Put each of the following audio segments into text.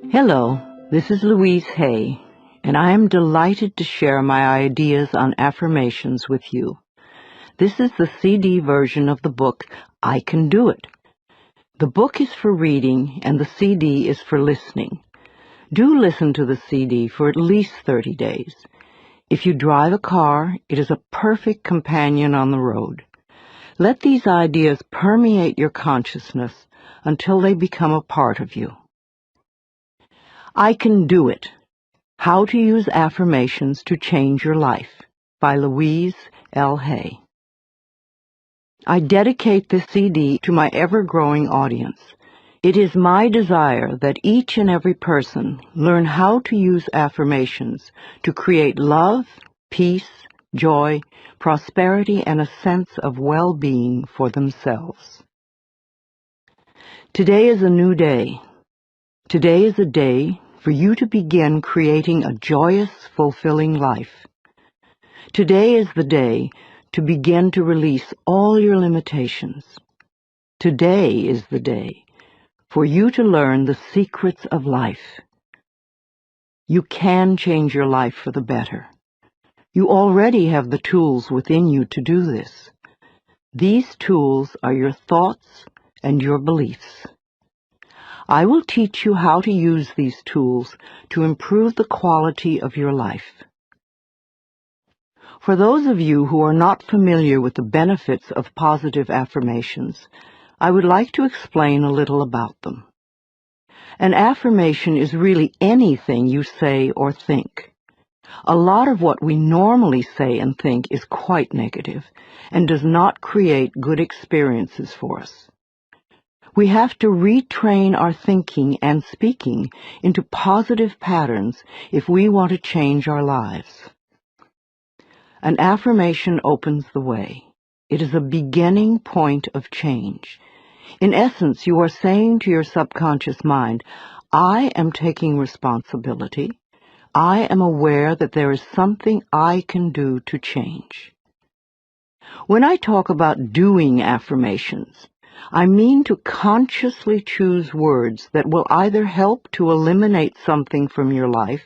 Hello, this is Louise Hay, and I am delighted to share my ideas on affirmations with you. This is the CD version of the book, I Can Do It. The book is for reading, and the CD is for listening. Do listen to the CD for at least 30 days. If you drive a car, it is a perfect companion on the road. Let these ideas permeate your consciousness until they become a part of you. I Can Do It. How to Use Affirmations to Change Your Life by Louise L. Hay. I dedicate this CD to my ever-growing audience. It is my desire that each and every person learn how to use affirmations to create love, peace, joy, prosperity, and a sense of well-being for themselves. Today is a new day. Today is a day for you to begin creating a joyous, fulfilling life. Today is the day to begin to release all your limitations. Today is the day for you to learn the secrets of life. You can change your life for the better. You already have the tools within you to do this. These tools are your thoughts and your beliefs. I will teach you how to use these tools to improve the quality of your life. For those of you who are not familiar with the benefits of positive affirmations, I would like to explain a little about them. An affirmation is really anything you say or think. A lot of what we normally say and think is quite negative and does not create good experiences for us. We have to retrain our thinking and speaking into positive patterns if we want to change our lives. An affirmation opens the way. It is a beginning point of change. In essence, you are saying to your subconscious mind, I am taking responsibility. I am aware that there is something I can do to change. When I talk about doing affirmations, I mean to consciously choose words that will either help to eliminate something from your life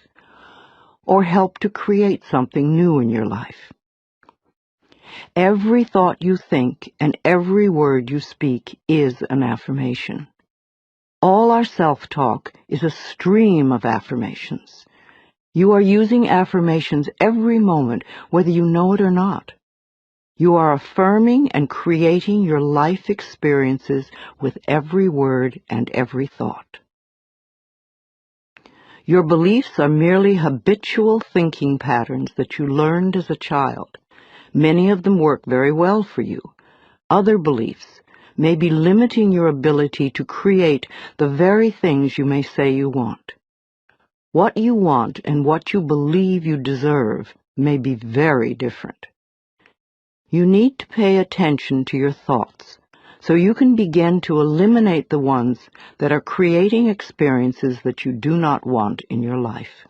or help to create something new in your life. Every thought you think and every word you speak is an affirmation. All our self-talk is a stream of affirmations. You are using affirmations every moment, whether you know it or not. You are affirming and creating your life experiences with every word and every thought. Your beliefs are merely habitual thinking patterns that you learned as a child. Many of them work very well for you. Other beliefs may be limiting your ability to create the very things you may say you want. What you want and what you believe you deserve may be very different. You need to pay attention to your thoughts so you can begin to eliminate the ones that are creating experiences that you do not want in your life.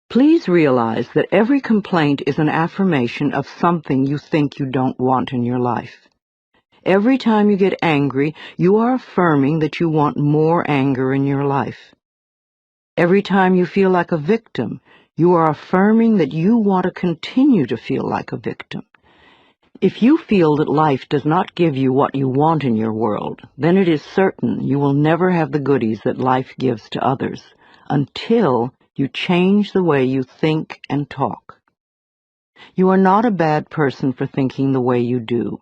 Please realize that every complaint is an affirmation of something you think you don't want in your life. Every time you get angry, you are affirming that you want more anger in your life. Every time you feel like a victim, you are affirming that you want to continue to feel like a victim. If you feel that life does not give you what you want in your world, then it is certain you will never have the goodies that life gives to others until you change the way you think and talk. You are not a bad person for thinking the way you do.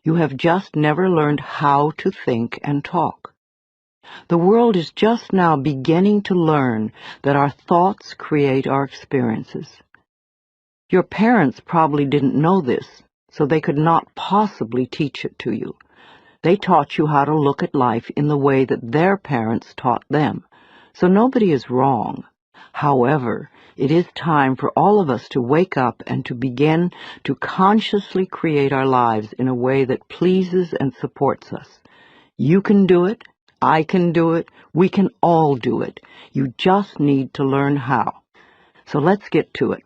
You have just never learned how to think and talk. The world is just now beginning to learn that our thoughts create our experiences. Your parents probably didn't know this, so they could not possibly teach it to you. They taught you how to look at life in the way that their parents taught them, so nobody is wrong. However, it is time for all of us to wake up and to begin to consciously create our lives in a way that pleases and supports us. You can do it. I can do it. We can all do it. You just need to learn how. So let's get to it.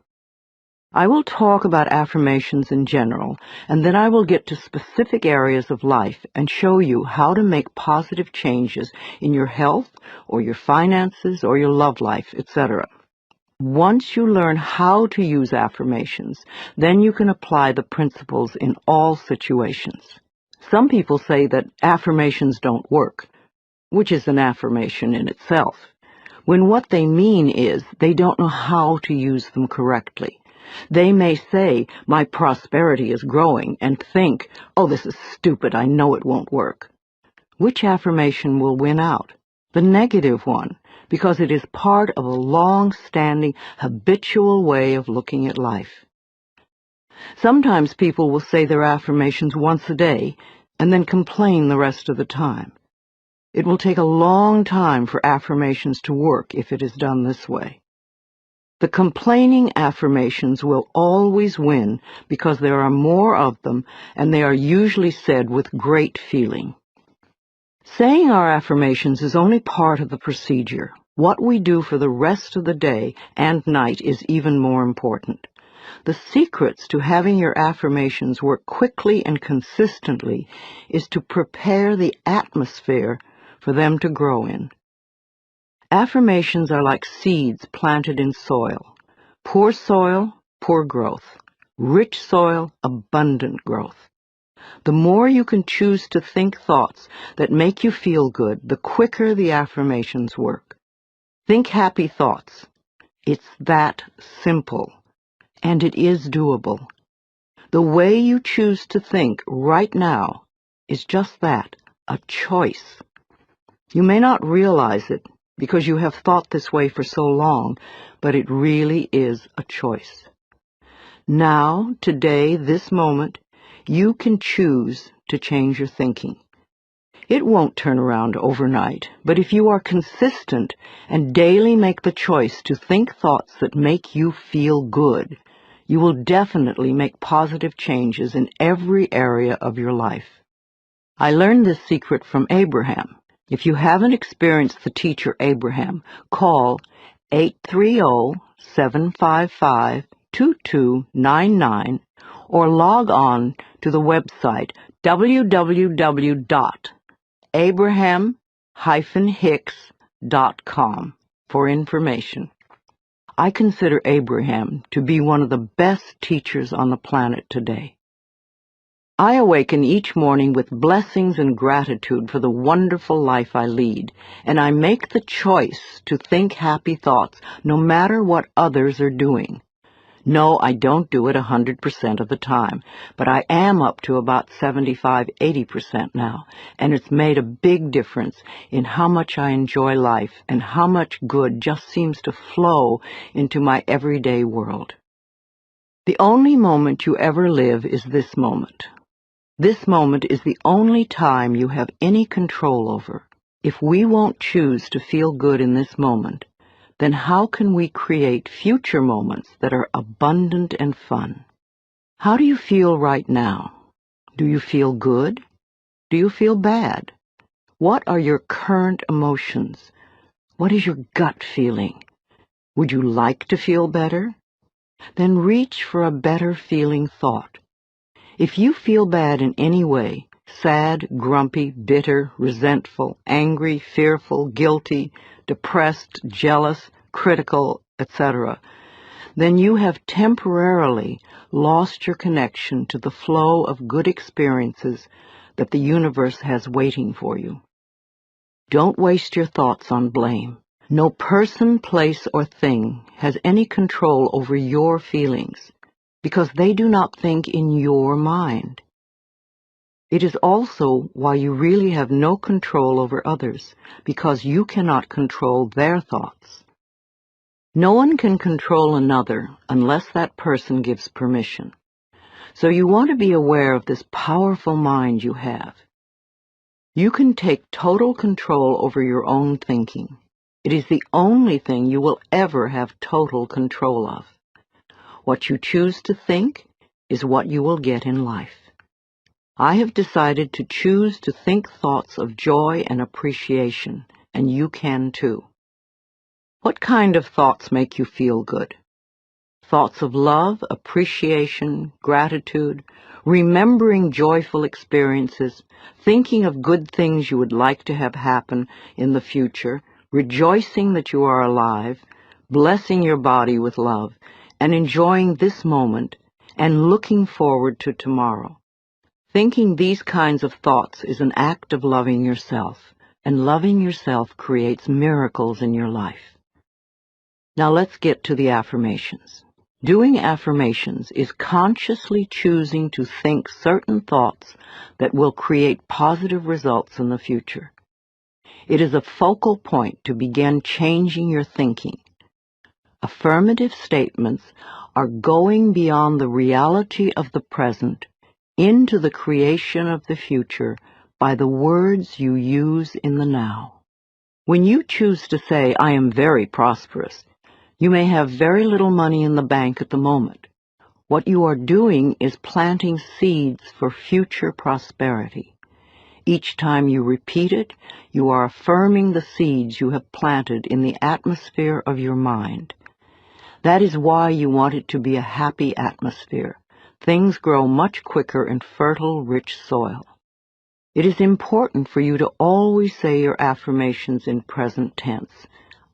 I will talk about affirmations in general, and then I will get to specific areas of life and show you how to make positive changes in your health or your finances or your love life, etc. Once you learn how to use affirmations, then you can apply the principles in all situations. Some people say that affirmations don't work, which is an affirmation in itself, when what they mean is they don't know how to use them correctly. They may say, "My prosperity is growing," and think, "Oh, this is stupid, I know it won't work." Which affirmation will win out? The negative one, because it is part of a long-standing, habitual way of looking at life. Sometimes people will say their affirmations once a day and then complain the rest of the time. It will take a long time for affirmations to work if it is done this way. The complaining affirmations will always win because there are more of them and they are usually said with great feeling. Saying our affirmations is only part of the procedure. What we do for the rest of the day and night is even more important. The secrets to having your affirmations work quickly and consistently is to prepare the atmosphere for them to grow in. Affirmations are like seeds planted in soil. Poor soil, poor growth. Rich soil, abundant growth. The more you can choose to think thoughts that make you feel good, the quicker the affirmations work. Think happy thoughts. It's that simple, and it is doable. The way you choose to think right now is just that, a choice. You may not realize it because you have thought this way for so long, but it really is a choice. Now, today, this moment, you can choose to change your thinking. It won't turn around overnight, but if you are consistent and daily make the choice to think thoughts that make you feel good, you will definitely make positive changes in every area of your life. I learned this secret from Abraham. If you haven't experienced the teacher Abraham, call 830-755-2299 or log on to the website www.abraham-hicks.com for information. I consider Abraham to be one of the best teachers on the planet today. I awaken each morning with blessings and gratitude for the wonderful life I lead, and I make the choice to think happy thoughts no matter what others are doing. No, I don't do it 100% of the time, but I am up to about 75–80% now, and it's made a big difference in how much I enjoy life and how much good just seems to flow into my everyday world. The only moment you ever live is this moment. This moment is the only time you have any control over. If we won't choose to feel good in this moment, then how can we create future moments that are abundant and fun? How do you feel right now? Do you feel good? Do you feel bad? What are your current emotions? What is your gut feeling? Would you like to feel better? Then reach for a better feeling thought. If you feel bad in any way, sad, grumpy, bitter, resentful, angry, fearful, guilty, depressed, jealous, critical, etc., then you have temporarily lost your connection to the flow of good experiences that the universe has waiting for you. Don't waste your thoughts on blame. No person, place, or thing has any control over your feelings, because they do not think in your mind. It is also why you really have no control over others, because you cannot control their thoughts. No one can control another unless that person gives permission. So you want to be aware of this powerful mind you have. You can take total control over your own thinking. It is the only thing you will ever have total control of. What you choose to think is what you will get in life. I have decided to choose to think thoughts of joy and appreciation, and you can too. What kind of thoughts make you feel good? Thoughts of love, appreciation, gratitude, remembering joyful experiences, thinking of good things you would like to have happen in the future, rejoicing that you are alive, blessing your body with love, and enjoying this moment, and looking forward to tomorrow. Thinking these kinds of thoughts is an act of loving yourself, and loving yourself creates miracles in your life. Now let's get to the affirmations. Doing affirmations is consciously choosing to think certain thoughts that will create positive results in the future. It is a focal point to begin changing your thinking. Affirmative statements are going beyond the reality of the present into the creation of the future by the words you use in the now. When you choose to say, "I am very prosperous," you may have very little money in the bank at the moment. What you are doing is planting seeds for future prosperity. Each time you repeat it, you are affirming the seeds you have planted in the atmosphere of your mind. That is why you want it to be a happy atmosphere. Things grow much quicker in fertile, rich soil. It is important for you to always say your affirmations in present tense.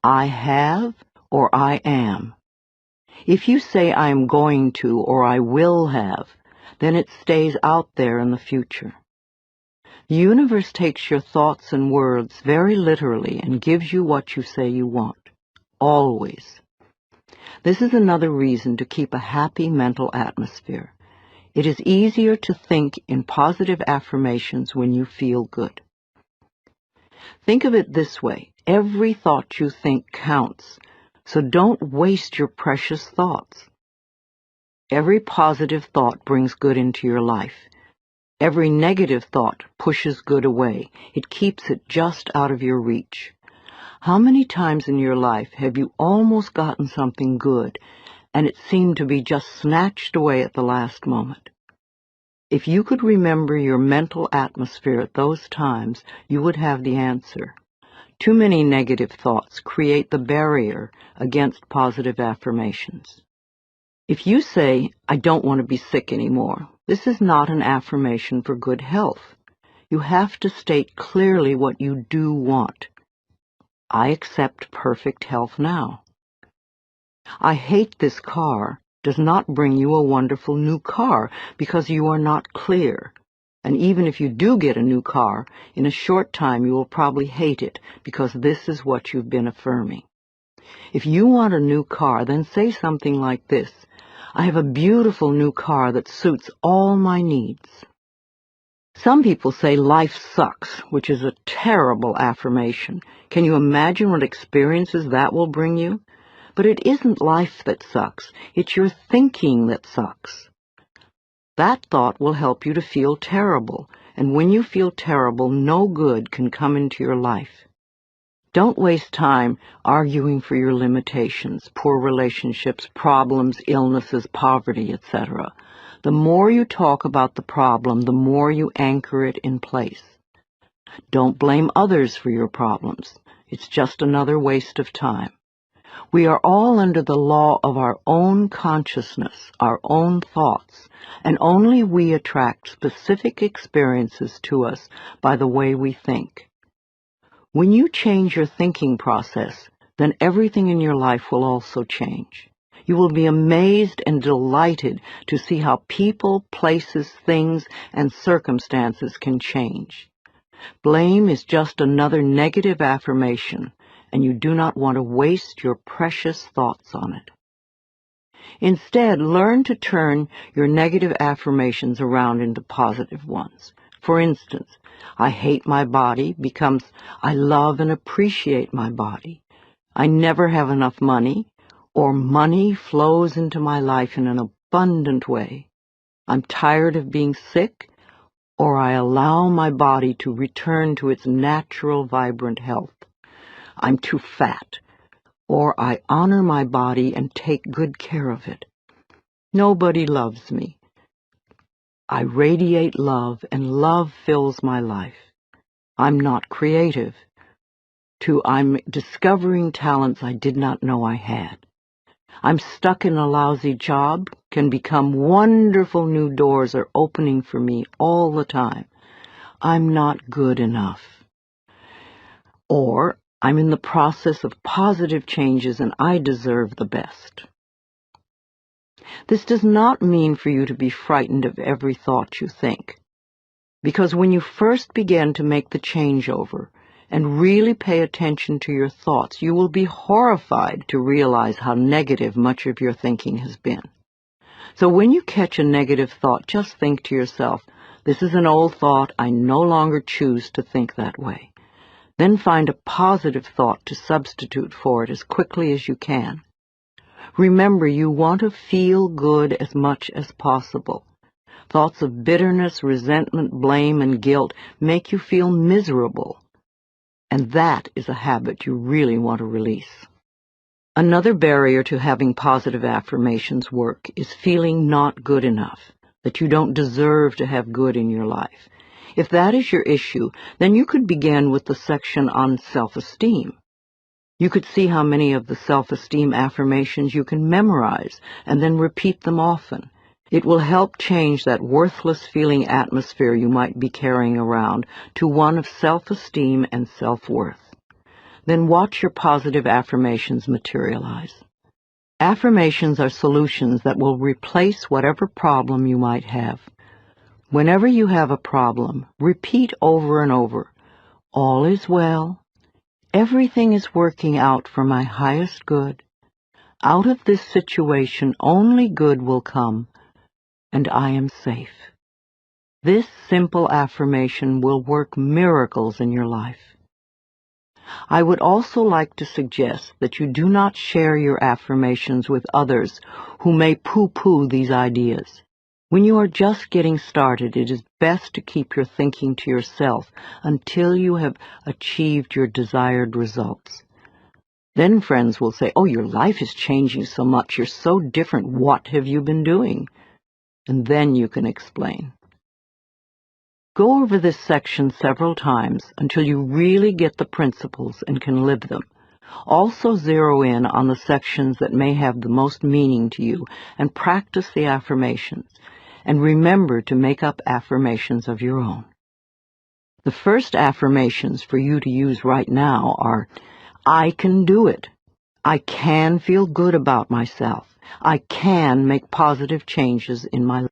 I have, or I am. If you say I am going to or I will have, then it stays out there in the future. The universe takes your thoughts and words very literally and gives you what you say you want. Always. This is another reason to keep a happy mental atmosphere. It is easier to think in positive affirmations when you feel good. Think of it this way. Every thought you think counts. So don't waste your precious thoughts. Every positive thought brings good into your life. Every negative thought pushes good away. It keeps it just out of your reach. How many times in your life have you almost gotten something good, and it seemed to be just snatched away at the last moment? If you could remember your mental atmosphere at those times, you would have the answer. Too many negative thoughts create the barrier against positive affirmations. If you say, "I don't want to be sick anymore," this is not an affirmation for good health. You have to state clearly what you do want. I accept perfect health now. I hate this car does not bring you a wonderful new car because you are not clear. And even if you do get a new car, in a short time you will probably hate it because this is what you've been affirming. If you want a new car, then say something like this: "I have a beautiful new car that suits all my needs." Some people say life sucks, which is a terrible affirmation. Can you imagine what experiences that will bring you? But it isn't life that sucks. It's your thinking that sucks. That thought will help you to feel terrible, and when you feel terrible, no good can come into your life. Don't waste time arguing for your limitations, poor relationships, problems, illnesses, poverty, etc. The more you talk about the problem, the more you anchor it in place. Don't blame others for your problems. It's just another waste of time. We are all under the law of our own consciousness, our own thoughts, and only we attract specific experiences to us by the way we think. When you change your thinking process, then everything in your life will also change. You will be amazed and delighted to see how people, places, things, and circumstances can change. Blame is just another negative affirmation, and you do not want to waste your precious thoughts on it. Instead, learn to turn your negative affirmations around into positive ones. For instance, I hate my body becomes I love and appreciate my body. I never have enough money, or money flows into my life in an abundant way. I'm tired of being sick, or I allow my body to return to its natural, vibrant health. I'm too fat, or I honor my body and take good care of it. Nobody loves me. I radiate love, and love fills my life. I'm not creative. I'm discovering talents I did not know I had. I'm stuck in a lousy job can become wonderful new doors are opening for me all the time. I'm not good enough. Or I'm in the process of positive changes and I deserve the best. This does not mean for you to be frightened of every thought you think, because when you first begin to make the changeover and really pay attention to your thoughts, you will be horrified to realize how negative much of your thinking has been. So when you catch a negative thought, just think to yourself, this is an old thought, I no longer choose to think that way. Then find a positive thought to substitute for it as quickly as you can. Remember, you want to feel good as much as possible. Thoughts of bitterness, resentment, blame, and guilt make you feel miserable. And that is a habit you really want to release. Another barrier to having positive affirmations work is feeling not good enough, that you don't deserve to have good in your life. If that is your issue, then you could begin with the section on self-esteem. You could see how many of the self-esteem affirmations you can memorize and then repeat them often. It will help change that worthless feeling atmosphere you might be carrying around to one of self-esteem and self-worth. Then watch your positive affirmations materialize. Affirmations are solutions that will replace whatever problem you might have. Whenever you have a problem, repeat over and over, all is well, everything is working out for my highest good, out of this situation only good will come, and I am safe. This simple affirmation will work miracles in your life. I would also like to suggest that you do not share your affirmations with others who may pooh-pooh these ideas. When you are just getting started, it is best to keep your thinking to yourself until you have achieved your desired results. Then friends will say, oh, your life is changing so much, you're so different, what have you been doing? And then you can explain. Go over this section several times until you really get the principles and can live them. Also zero in on the sections that may have the most meaning to you and practice the affirmations. And remember to make up affirmations of your own. The first affirmations for you to use right now are, I can do it. I can feel good about myself. I can make positive changes in my life.